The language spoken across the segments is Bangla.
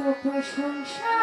প্রশংসা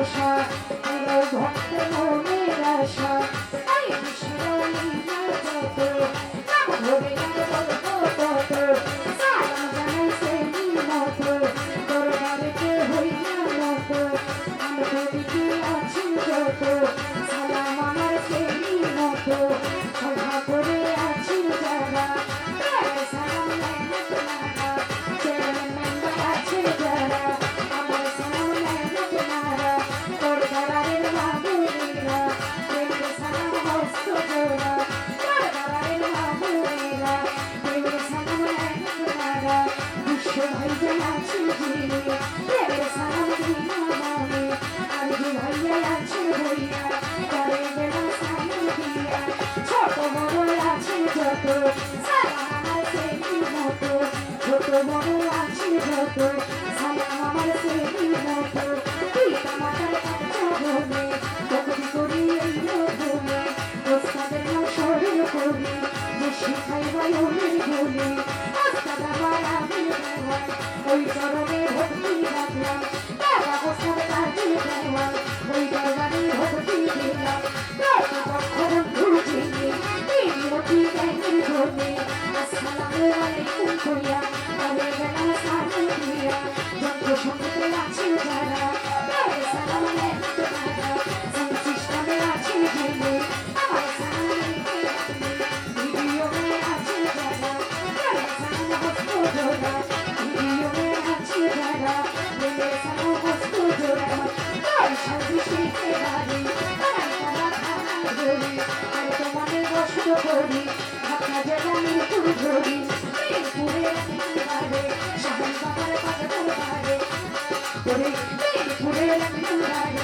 ভালোবাসা পুরো ভক্ত মনের আশা এই বিশ্বরী যত নাম ধরে আর বলবো তত সালাম জানাই সেই মত দরবারেতে হইয়া মত আন্তরিকে আছি যত সালাম আমার সেই মত সভা করে আছি যারা সালাম ছোট বড় আছে যত সালাম আমার সেই মতো ছোট বড় আছে যত সালাম আমার সেই মতো পিতা মাতার কাছে বলে তখন করি এই বলে ওস্তাদের নাম শরীর করি যে শিখাই বলে বলে ওস্তাদ আমার আমি ওই চরণে ভক্তি রাখলাম বাবা ওস্তাদ কাছে দেওয়া ওই দরবারে ভক্তি দিলাম কখন ভুজিনি তিনমতি ব্যাঙের ধনে আসসালামু আলাইকুম কইয়া আরে বেলা সালাম দিয়া যত সঙ্গে আছে যারা সালাম আলাইকুম দাদা সংসিষ্টানে আছে জেনে আমার সালাম ভিডিও মে আছে যারা সালাম হস্ত জোড়া ভিডিও মে আছে যারা সালাম হস্ত জোড়া তাই সবই শিখে দাঁড়ি আর তোমাকে কষ্ট করি ঢাকা জেলার পুরী মিরপুরে বাড়ে শাহী বাবার পাগল বাড়ে মিরপুরে বাড়ে